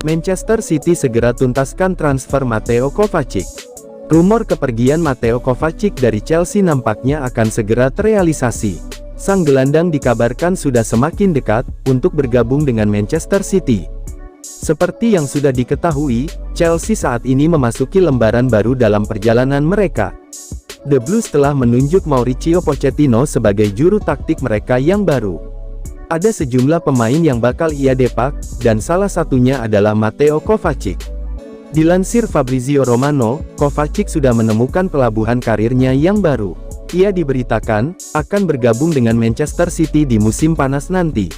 Manchester City segera tuntaskan transfer Mateo Kovacic. Rumor kepergian Mateo Kovacic dari Chelsea nampaknya akan segera terrealisasi. Sang gelandang dikabarkan sudah semakin dekat untuk bergabung dengan Manchester City. Seperti yang sudah diketahui, Chelsea saat ini memasuki lembaran baru dalam perjalanan mereka. The Blues telah menunjuk Mauricio Pochettino sebagai juru taktik mereka yang baru. Ada sejumlah pemain yang bakal ia depak, dan salah satunya adalah Mateo Kovacic. Dilansir Fabrizio Romano, Kovacic sudah menemukan pelabuhan karirnya yang baru. Ia diberitakan akan bergabung dengan Manchester City di musim panas nanti.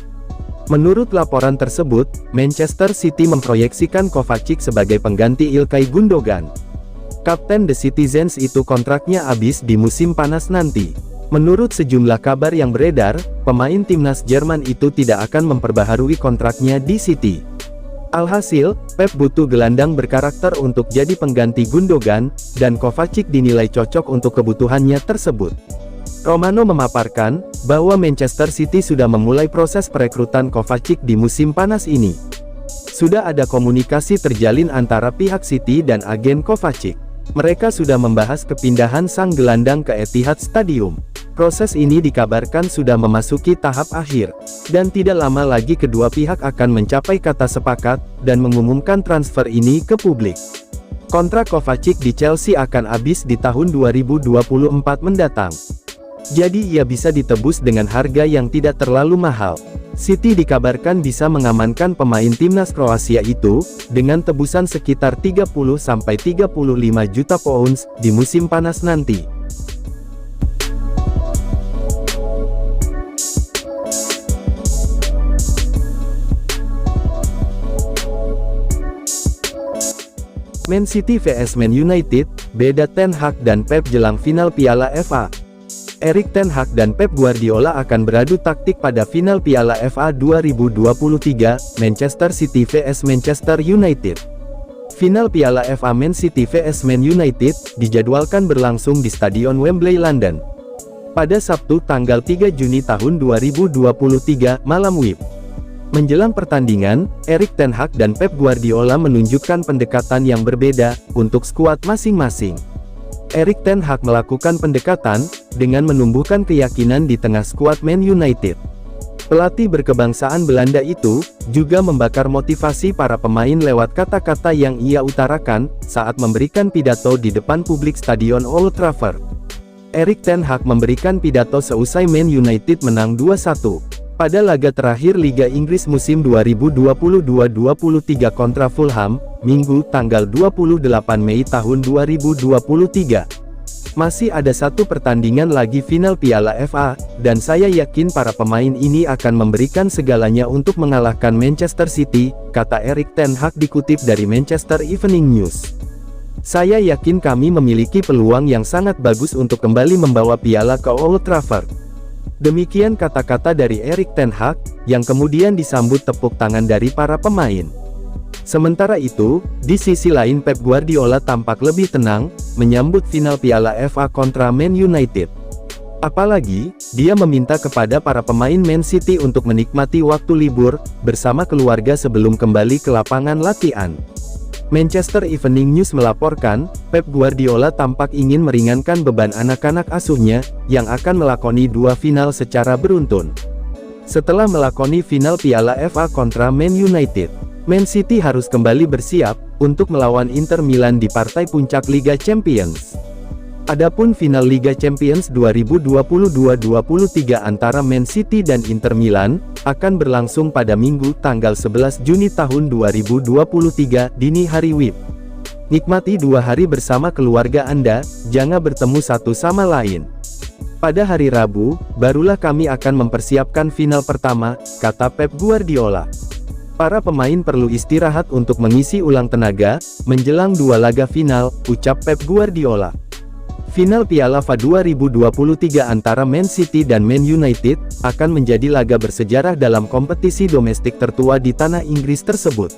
Menurut laporan tersebut, Manchester City memproyeksikan Kovacic sebagai pengganti Ilkay Gundogan. Kapten The Citizens itu kontraknya habis di musim panas nanti. Menurut sejumlah kabar yang beredar, pemain timnas Jerman itu tidak akan memperbaharui kontraknya di City. Alhasil, Pep butuh gelandang berkarakter untuk jadi pengganti Gundogan, dan Kovacic dinilai cocok untuk kebutuhannya tersebut. Romano memaparkan bahwa Manchester City sudah memulai proses perekrutan Kovacic di musim panas ini. Sudah ada komunikasi terjalin antara pihak City dan agen Kovacic. Mereka sudah membahas kepindahan sang gelandang ke Etihad Stadium. Proses ini dikabarkan sudah memasuki tahap akhir, dan tidak lama lagi kedua pihak akan mencapai kata sepakat, dan mengumumkan transfer ini ke publik. Kontrak Kovacic di Chelsea akan habis di tahun 2024 mendatang. Jadi ia bisa ditebus dengan harga yang tidak terlalu mahal. City dikabarkan bisa mengamankan pemain timnas Kroasia itu, dengan tebusan sekitar 30–35 juta pounds, di musim panas nanti. Man City vs Man United, beda Ten Hag dan Pep jelang final Piala FA. Erik Ten Hag dan Pep Guardiola akan beradu taktik pada final Piala FA 2023, Manchester City vs Manchester United. Final Piala FA Man City vs Man United, dijadwalkan berlangsung di Stadion Wembley, London. Pada Sabtu tanggal 3 Juni tahun 2023, malam WIB. Menjelang pertandingan, Erik Ten Hag dan Pep Guardiola menunjukkan pendekatan yang berbeda untuk skuad masing-masing. Erik Ten Hag melakukan pendekatan dengan menumbuhkan keyakinan di tengah skuad Man United. Pelatih berkebangsaan Belanda itu juga membakar motivasi para pemain lewat kata-kata yang ia utarakan saat memberikan pidato di depan publik Stadion Old Trafford. Erik Ten Hag memberikan pidato seusai Man United menang 2-1. Pada laga terakhir Liga Inggris musim 2022-23 kontra Fulham, Minggu tanggal 28 Mei tahun 2023. Masih ada satu pertandingan lagi final Piala FA, dan saya yakin para pemain ini akan memberikan segalanya untuk mengalahkan Manchester City, kata Erik Ten Hag dikutip dari Manchester Evening News. Saya yakin kami memiliki peluang yang sangat bagus untuk kembali membawa piala ke Old Trafford. Demikian kata-kata dari Erik Ten Hag, yang kemudian disambut tepuk tangan dari para pemain. Sementara itu, di sisi lain Pep Guardiola tampak lebih tenang, menyambut final Piala FA kontra Man United. Apalagi, dia meminta kepada para pemain Man City untuk menikmati waktu libur, bersama keluarga sebelum kembali ke lapangan latihan. Manchester Evening News melaporkan, Pep Guardiola tampak ingin meringankan beban anak-anak asuhnya, yang akan melakoni dua final secara beruntun. Setelah melakoni final Piala FA kontra Man United, Man City harus kembali bersiap untuk melawan Inter Milan di partai puncak Liga Champions. Adapun final Liga Champions 2022-23 antara Man City dan Inter Milan, akan berlangsung pada Minggu tanggal 11 Juni tahun 2023, dini hari WIB. Nikmati 2 hari bersama keluarga Anda, jangan bertemu satu sama lain. Pada hari Rabu, barulah kami akan mempersiapkan final pertama, kata Pep Guardiola. Para pemain perlu istirahat untuk mengisi ulang tenaga, menjelang 2 laga final, ucap Pep Guardiola. Final Piala FA 2023 antara Man City dan Man United, akan menjadi laga bersejarah dalam kompetisi domestik tertua di tanah Inggris tersebut.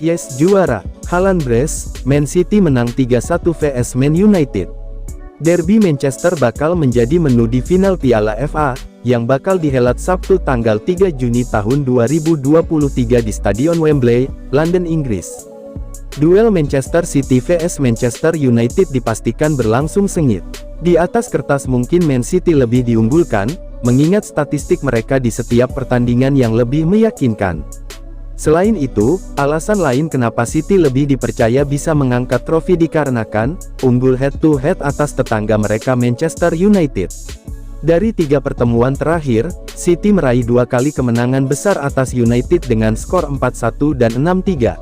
Yes juara, Haaland brace, Man City menang 3-1 vs Man United. Derby Manchester bakal menjadi menu di final Piala FA, yang bakal dihelat Sabtu tanggal 3 Juni tahun 2023 di Stadion Wembley, London, Inggris. Duel Manchester City vs Manchester United dipastikan berlangsung sengit. Di atas kertas mungkin Man City lebih diunggulkan, mengingat statistik mereka di setiap pertandingan yang lebih meyakinkan. Selain itu, alasan lain kenapa City lebih dipercaya bisa mengangkat trofi dikarenakan unggul head-to-head atas tetangga mereka Manchester United. Dari 3 pertemuan terakhir, City meraih 2 kali kemenangan besar atas United dengan skor 4-1 dan 6-3.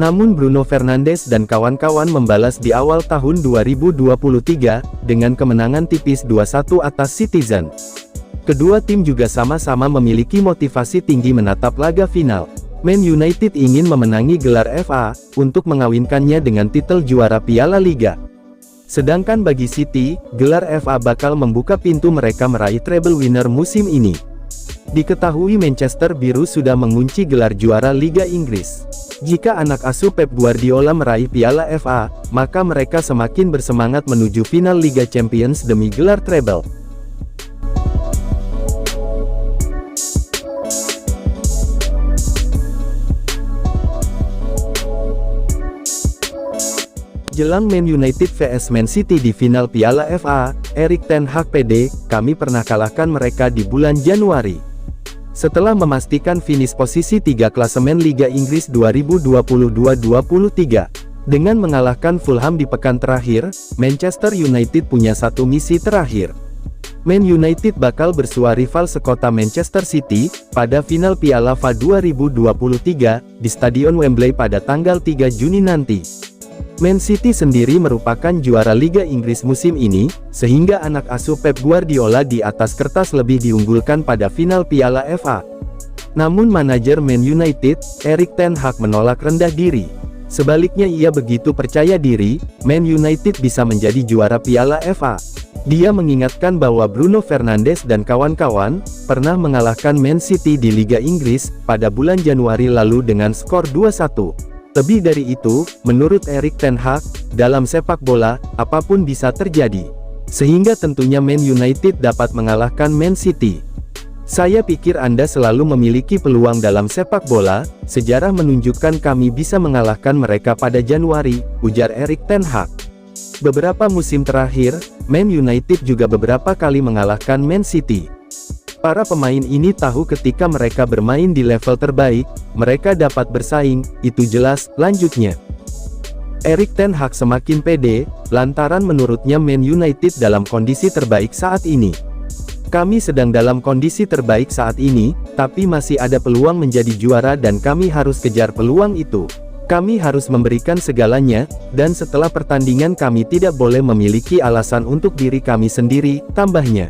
Namun Bruno Fernandes dan kawan-kawan membalas di awal tahun 2023, dengan kemenangan tipis 2-1 atas Citizen. Kedua tim juga sama-sama memiliki motivasi tinggi menatap laga final. Man United ingin memenangi gelar FA, untuk mengawinkannya dengan titel juara Piala Liga. Sedangkan bagi City, gelar FA bakal membuka pintu mereka meraih treble winner musim ini. Diketahui Manchester Biru sudah mengunci gelar juara Liga Inggris. Jika anak asuh Pep Guardiola meraih Piala FA, maka mereka semakin bersemangat menuju final Liga Champions demi gelar treble. Jelang Man United vs Man City di final Piala FA, Erik ten Hag PD, kami pernah kalahkan mereka di bulan Januari. Setelah memastikan finish posisi 3 klasemen Liga Inggris 2022-23, dengan mengalahkan Fulham di pekan terakhir, Manchester United punya satu misi terakhir. Man United bakal bersua rival sekota Manchester City, pada final Piala FA 2023, di Stadion Wembley pada tanggal 3 Juni nanti. Man City sendiri merupakan juara Liga Inggris musim ini, sehingga anak asuh Pep Guardiola di atas kertas lebih diunggulkan pada final Piala FA. Namun manajer Man United, Erik ten Hag menolak rendah diri. Sebaliknya ia begitu percaya diri, Man United bisa menjadi juara Piala FA. Dia mengingatkan bahwa Bruno Fernandes dan kawan-kawan, pernah mengalahkan Man City di Liga Inggris, pada bulan Januari lalu dengan skor 2-1. Lebih dari itu, menurut Erik ten Hag, dalam sepak bola, apapun bisa terjadi. Sehingga tentunya Man United dapat mengalahkan Man City. Saya pikir Anda selalu memiliki peluang dalam sepak bola, sejarah menunjukkan kami bisa mengalahkan mereka pada Januari, ujar Erik ten Hag. Beberapa musim terakhir, Man United juga beberapa kali mengalahkan Man City. Para pemain ini tahu ketika mereka bermain di level terbaik, mereka dapat bersaing, itu jelas, lanjutnya. Erik ten Hag semakin pede, lantaran menurutnya Man United dalam kondisi terbaik saat ini. Kami sedang dalam kondisi terbaik saat ini, tapi masih ada peluang menjadi juara dan kami harus kejar peluang itu. Kami harus memberikan segalanya, dan setelah pertandingan kami tidak boleh memiliki alasan untuk diri kami sendiri, tambahnya.